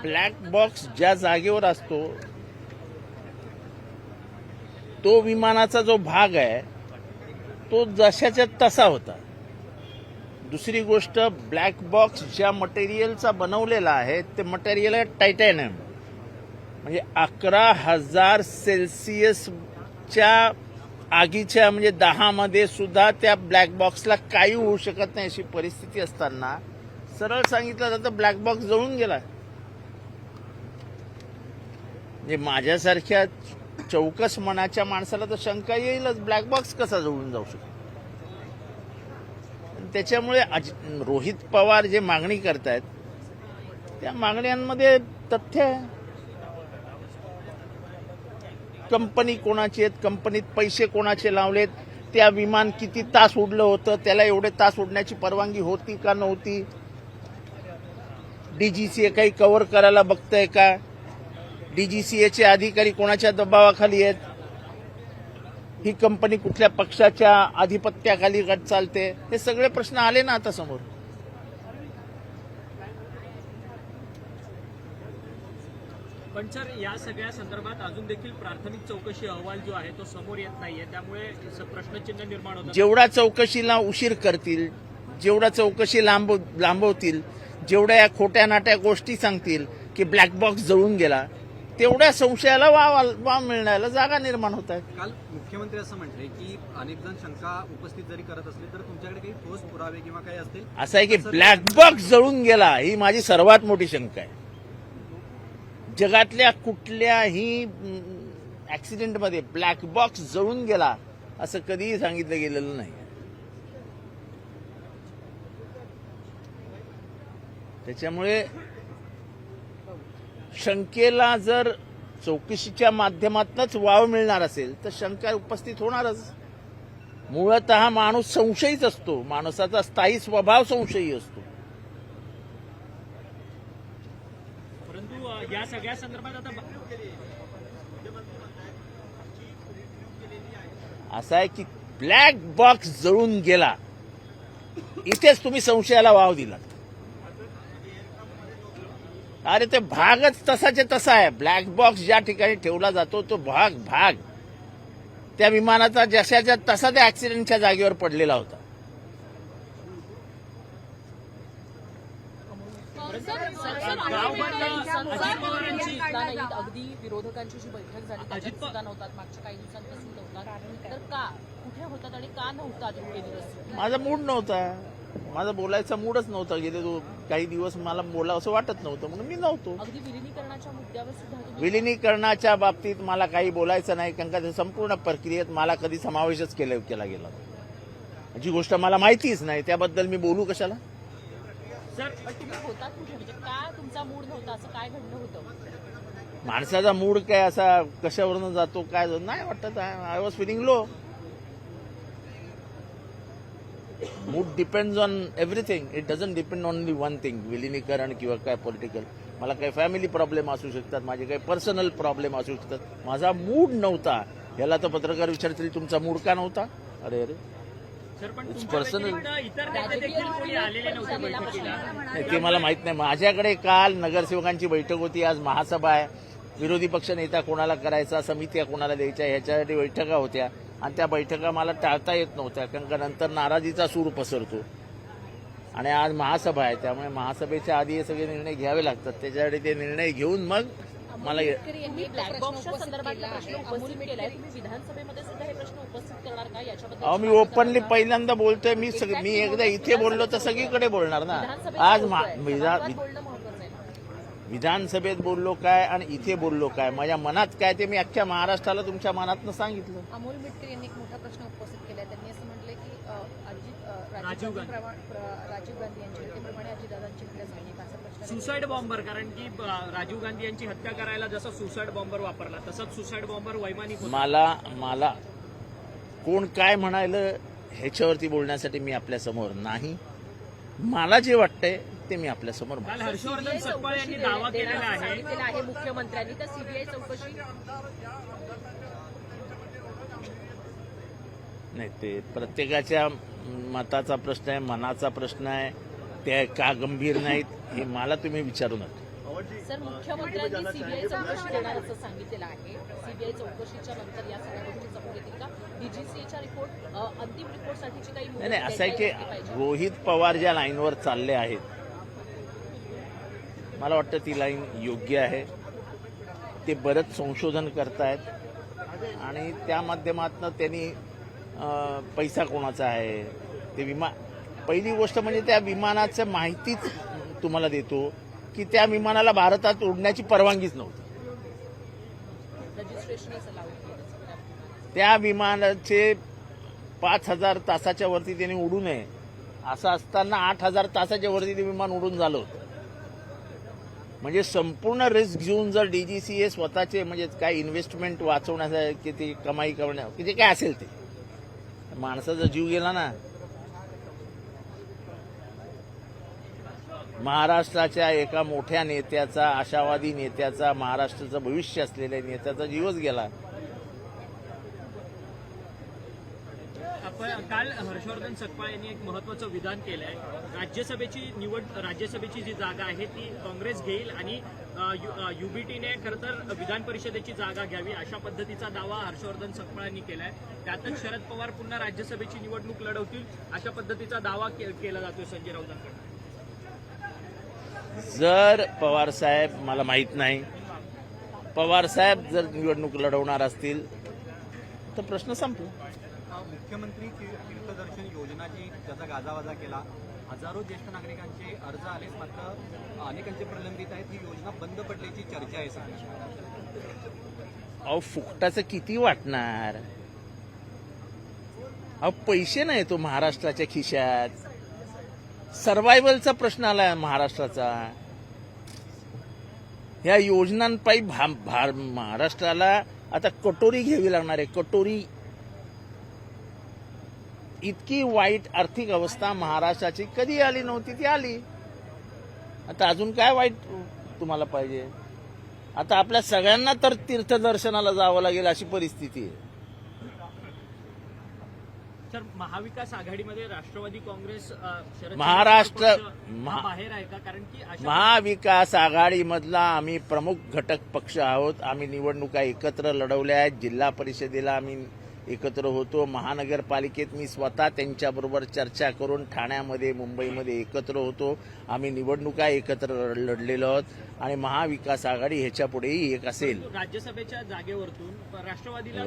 Black box ज्या जागेवर असतो तो विमानाचा जो भाग आहे तो जशाच्या तसा होता. दुसरी गोष्ट, ब्लॅक बॉक्स ज्या मटेरियलचा बनवलेला आहे ते मटेरियल आहे टायटॅनियम. म्हणजे 11,000 सेल्सिअसच्या आगीच्या म्हणजे 10 मध्ये सुद्धा त्या ब्लॅक बॉक्सला काही होऊ शकत नाही अशी परिस्थिती असताना सरळ सांगितलं जातं ब्लॅक बॉक्स जळून गेला. म्हणजे माझ्यासारख्या चौकस मनाच्या माणसाला तर शंका येईलच, ब्लॅक बॉक्स कसा जळून जाऊ शकतो. त्याच्यामुळे रोहित पवार जे मागणी करतायत त्या मागण्यांमध्ये तथ्य आहे. कंपनी कोणाची आहेत, कंपनीत पैसे कोणाचे लावलेत, त्या विमान किती तास उडलं होतं, त्याला एवढे तास उडण्याची परवानगी होती का नव्हती, डीजीसीए काही कव्हर करायला बघतंय का, डीजीसीएचे अधिकारी कोणाच्या दबावाखाली आहेत, ही कंपनी कुठल्या पक्षाच्या आधिपत्याखाली चालते, हे सगळे प्रश्न आले ना आता समोर. पण सर, या सगळ्या संदर्भात अजून देखील प्राथमिक चौकशी अहवाल जो आहे तो समोर येत नाहीये, त्यामुळे प्रश्नचिन्ह निर्माण होतं. जेवढा चौकशीला उशीर करतील, जेवढा चौकशी लांबवतील, जेवढ्या या खोट्या नाट्या गोष्टी सांगतील की ब्लॅक बॉक्स जळून गेला, तेवढ्या संशयाला वाव मिळण्याला जागा निर्माण होत आहेत. काल मुख्यमंत्री असं म्हटले की अनेक जण शंका उपस्थित जरी करत असले तर तुमच्याकडे काही ठोस पुरावे किंवा काही असतील. असं आहे की ब्लॅक बॉक्स जळून गेला ही माझी सर्वात मोठी शंका आहे. जगातल्या कुठल्याही ऍक्सिडेंटमध्ये ब्लॅक बॉक्स जळून गेला असं कधीही सांगितलं गेलेलं नाही. त्याच्यामुळे शंकेला जर चौकशीच्या माध्यमातूनच वाव मिळणार असेल तर शंका उपस्थित होणारच. मूळतः माणूस संशयीच असतो, माणसाचा स्थायी स्वभाव संशयी असतो. परंतु या सगळ्या संदर्भात आता असं आहे की ब्लॅक बॉक्स जळून गेला, इथेच तुम्ही संशयाला वाव दिला. अरे ते भागच तसाचे तसा आहे. ब्लॅक बॉक्स ज्या ठिकाणी ठेवला जातो तो भाग त्या विमानाचा जशाच्या तसा त्या ऍक्सिडेंटच्या जागेवर पडलेला होता. अगदी विरोधकांची जी बैठक झाली त्याच्यात सुद्धा नव्हतात, मागच्या काही दिवसांपासून नव्हतात, तर का, कुठे होतात आणि का नव्हतात इतके दिवस? माझा मूड नव्हता, माझा बोलायचा मूडच नव्हता. गेले काही दिवस मला बोला असं वाटत नव्हतं म्हणून मी नव्हतो. अगदी विलिनीकरणाच्या मुद्द्यावर सुद्धा विलिनीकरणाच्या बाबतीत मला काही बोलायचं नाही, कारण का संपूर्ण प्रक्रियेत मला कधी समावेशच केला गेला. जी गोष्ट मला माहितीच नाही त्याबद्दल मी बोलू कशाला. सर, तुम्ही होतात कुठे, म्हणजे का तुमचा मूड नव्हता, असं काय घडलं होतं? माणसाचा मूड काय असा कशावरनं जातो काय नाही वाटत. I was feeling low. Mood depends on everything. It doesn't depend only one thing, विलिनीकरण किंवा काय पॉलिटिकल. मला काही फॅमिली प्रॉब्लेम असू शकतात, माझे काही पर्सनल प्रॉब्लेम असू शकतात. माझा मूड नव्हता. याला तर पत्रकार विचारतील तुमचा मूड का नव्हता. अरे सर, पण पर्सनल इतर नेते देखील कोणी आलेले नव्हते बैठकीला. ते मला माहित नाही. माझ्याकडे काल नगरसेवकांची बैठक होती, आज महासभा आहे. विरोधी पक्ष नेता कोणाला करायचा, समित्या कोणाला द्यायच्या, ह्याच्यासाठी बैठका होत्या आणि त्या बैठका मला टाळता येत नव्हत्या, कारण का नंतर नाराजीचा सूर पसरतो. आणि आज महासभा आहे, त्यामुळे महासभेच्या आधी हे सगळे निर्णय घ्यावे लागतात. त्याच्यासाठी ते निर्णय घेऊन मग मला ब्लॅक बॉक्सच्या संदर्भातला प्रश्न उपस्थित केलाय. तुम्ही विधानसभेमध्ये सुद्धा हे प्रश्न उपस्थित करणार का याच्याबद्दल? अहो, मी ओपनली पहिल्यांदा बोलतोय. मी एकदा इथे बोललो तर सगळीकडे बोलणार ना. आज विधानसभेत बोललो काय आणि इथे बोललो काय, माझ्या मनात काय ते मी अख्ख्या महाराष्ट्राला तुमच्या मनातनं सांगितलं. अमोल मिटकर यांनी एक मोठा प्रश्न उपस्थित केला. त्यांनी असं म्हटलंय की राजीव गांधी यांच्या हत्येप्रमाणे अजितदादांची हत्या झाली, असा प्रश्न. सुसाईड बॉम्बर, कारण की राजीव गांधी यांची हत्या करायला जसा सुसाईड बॉम्बर वापरला तसाच सुसाईड बॉम्बर वैमानिक होता. मला कोण काय म्हणायलं ह्याच्यावरती बोलण्यासाठी मी आपल्या समोर नाही. मला जे वाटतंय ते मी आपल्या समोर. काल हर्षवर्धन सपकाळ यांनी दावा केलेला आहे मुख्यमंत्र्यांनी, तर सीबीआय चौकशी नाही. ते प्रत्येकाच्या मताचा प्रश्न आहे, मनाचा प्रश्न आहे. ते का गंभीर नाहीत हे मला तुम्ही विचारू नका. सर, मुख्यमंत्र्यांनी सीबीआय चौकशी देणार असं सांगितलेलं आहे. सीबीआय चौकशीच्या नंतर या सगळ्या गोष्टी समोर येतील का? डीजीसीएच्या रिपोर्ट अंतिम रिपोर्टसाठीची काही मुदत नाही, असं आहे की deadline असली पाहिजे. रोहित पवार ज्या लाईनवर चालले आहेत, मला वाटतं ती लाईन योग्य आहे. ते बरंच संशोधन करतायत आणि त्या माध्यमातून त्यांनी पैसा कोणाचा आहे ते पहिली गोष्ट म्हणजे त्या विमानाचं माहितीच तुम्हाला देतो की त्या विमानाला भारतात उडण्याची परवानगीच नव्हती. रजिस्ट्रेशनच अलाउड केलं. त्या विमानाचे 5,000 तासाच्या वरती त्यांनी उडू नये असं असताना 8,000 तासाच्या वरती ते विमान उडून झालं होतं. म्हणजे संपूर्ण रिस्क घेऊन जर डीजीसीए स्वतःचे म्हणजे काय इन्व्हेस्टमेंट वाचवण्यासाठी किती कमाई करण्या किती काय असेल ते माणसाचा जीव गेला ना. महाराष्ट्राच्या एका मोठ्या नेत्याचा, आशावादी नेत्याचा, महाराष्ट्राचं भविष्य असलेल्या नेत्याचा जीवच गेला. आपण काल हर्षवर्धन सकपाळ यांनी एक महत्वाचं विधान केलं आहे. राज्यसभेची जी जागा आहे ती काँग्रेस घेईल आणि युबीटीने खरं तर विधान परिषदेची जागा घ्यावी अशा पद्धतीचा दावा हर्षवर्धन सकपाळ यांनी केलाय. त्यातच शरद पवार पुन्हा राज्यसभेची निवडणूक लढवतील अशा पद्धतीचा दावा केला जातोय संजय राऊतांकडून. जर पवारसाहेब, मला माहित नाही, पवारसाहेब जर निवडणूक लढवणार असतील तर प्रश्न संपला. मुख्यमंत्री तीर्थदर्शन योजना जी त्याचा गाजावाजा केला, हजारो ज्येष्ठ नागरिकांचे अर्ज आले, मात्र अनेकांचे प्रलंबित आहेत. ही योजना बंद पडल्याची चर्चा आहे सध्या. अहो, फुकटाचं किती वाटणार? अहो, पैसे नाही तो महाराष्ट्राच्या खिशात. सर्व्हायव्हलचा प्रश्न आला महाराष्ट्राचा. या योजनांपायी महाराष्ट्राला आता कटोरी घ्यावी लागणार आहे. कटोरी. इतकी वाईट आर्थिक अवस्था महाराष्ट्राची कधी आली नव्हती, ती आली. आता अजून काय वाईट तुम्हाला पाहिजे? आता आपल्या सगळ्यांना तर तीर्थदर्शनाला जावं लागेल अशी परिस्थिती आहे. तर महाविकास आघाडीमध्ये राष्ट्रवादी काँग्रेस शरद महाराष्ट्र पवार बाहेर आहे का? कारण की अशा महाविकास आघाडीमधला आम्ही प्रमुख घटक पक्ष आहोत. आम्ही निवडणुका एकत्र लढवल्या आहेत. जिल्हा परिषदेला आम्ही एकत्र होतो. महानगरपालिकेत मी स्वतः त्यांच्याबरोबर चर्चा करून ठाण्यामध्ये, मुंबईमध्ये एकत्र होतो. आम्ही निवडणुका एकत्र लढलेलो आहोत आणि महाविकास आघाडी ह्याच्या पुढेही एक असेल. राज्यसभेच्या जागेवरतून राष्ट्रवादीला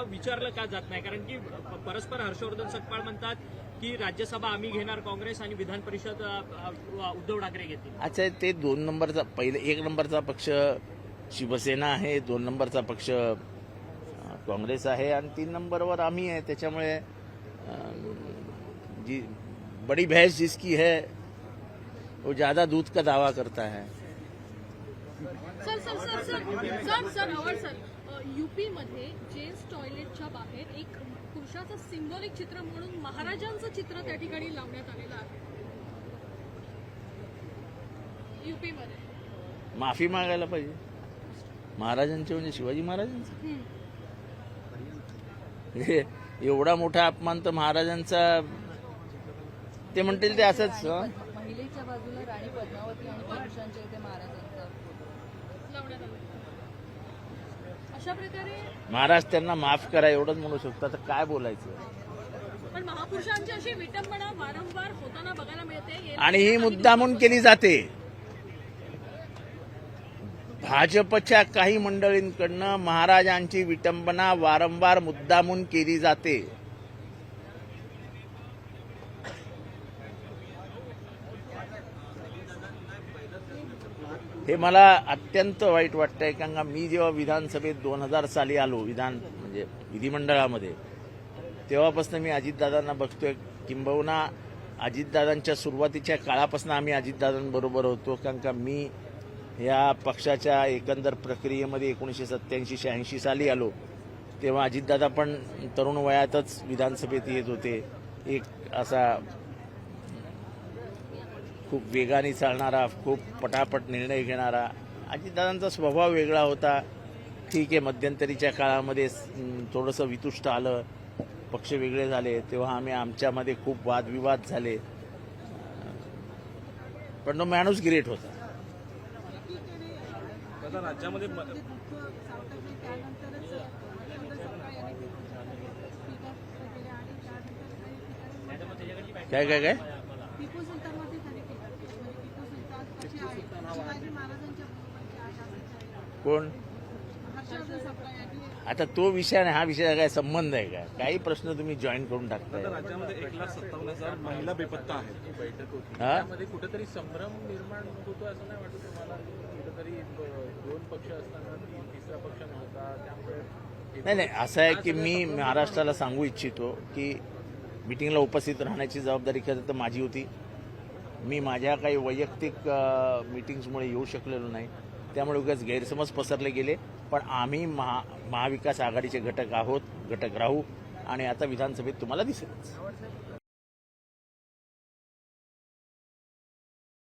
विचारलं का जात नाही? कारण की परस्पर हर्षवर्धन सकपाळ म्हणतात की राज्यसभा आम्ही घेणार काँग्रेस आणि विधान परिषद उद्धव ठाकरे घेतील. अच्छा, ते 2 नंबरचा, पहिले 1 नंबरचा पक्ष शिवसेना आहे, 2 नंबरचा पक्ष काँग्रेस आहे आणि 3 नंबरवर आम्ही आहे. त्याच्यामुळे जी बड़ी भैंस जिसकी है वो ज्यादा दूध का दावा करता है. सर यूपी मध्ये जेन्ट्स टॉयलेटच्या बाहेर एक पुरुषाचं सिंबॉलिक चित्र म्हणून महाराजांचं चित्र त्या ठिकाणी लावण्यात आलेलं आहे. यूपी मध्ये माफी मागायला पाहिजे. महाराजांचे म्हणजे शिवाजी महाराजांचे. एवढा मोठा अपमान तर महाराजांचा. ते म्हणतील ते असंच. महिलेच्या बाजूला राणी पद्मावती आणि पुरुषांच्या इथे महाराजांचं लावण्यात आलं. अशा प्रकारे महाराज त्यांना माफ करा एवढंच म्हणू शकतात. तर काय बोलायचं? पण महापुरुषांची अशी विटंबना वारंवार होताना बघायला मिळते आणि ही मुद्दामून केली जाते. भाजपच्या काही मंडळींकडनं महाराजांची विटंबना वारंवार मुद्दामून केली जाते. हे मला अत्यंत वाईट वाटतंय. कारण का मी जेव्हा विधानसभेत 2000 साली आलो, म्हणजे विधिमंडळामध्ये, तेव्हापासून मी अजितदादांना बघतोय. किंबहुना अजितदादांच्या सुरुवातीच्या काळापासून आम्ही अजितदादांबरोबर होतो. कारण का मी या पक्षाच्या एकंदर प्रक्रियेमध्ये 1987-86 साली आलो. तेव्हा अजितदादा पण तरुण वयातच विधानसभेत येत होते. एक असा खूप वेगाने चालणारा, खूप पटापट निर्णय घेणारा. अजितदादांचा स्वभाव वेगळा होता. ठीक आहे, मध्यंतरीच्या काळामध्ये थोडंसं वितुष्ट आलं, पक्ष वेगळे झाले, तेव्हा आमच्यामध्ये खूप वादविवाद झाले. पण तो माणूस ग्रेट होता. आता राज्यामध्ये काय काय काय टिपू सुलतानवरती त्यांनी केलं टिपू सुलतान कशी आहे शिवाजी महाराजांच्या कोण हर्षवर्धन सप्रा यांनी आता तो विषय आणि हा विषयाचा काय संबंध आहे का? काही प्रश्न तुम्ही जॉईन करून टाकताय. आता राज्यामध्ये 1,57,000 महिला बेपत्ता आहेत. ही बैठक होती हा? त्यामध्ये कुठेतरी संभ्रम निर्माण होतो असं नाही वाटत तुम्हाला? कुठेतरी दोन पक्ष असताना तिसरा पक्ष नव्हता, त्यामुळे नाही नाही, असं आहे की मी महाराष्ट्राला सांगू इच्छितो की मिटिंगला उपस्थित राहण्याची जबाबदारी खरं तर माझी होती. मी माझ्या काही वैयक्तिक मिटिंग्समुळे येऊ शकलेलो नाही, त्यामुळे उगाच गैरसमज पसरले गेले. पण आम्ही महाविकास आघाडीचे घटक आहोत, घटक राहू आणि आता विधानसभेत तुम्हाला दिसेल.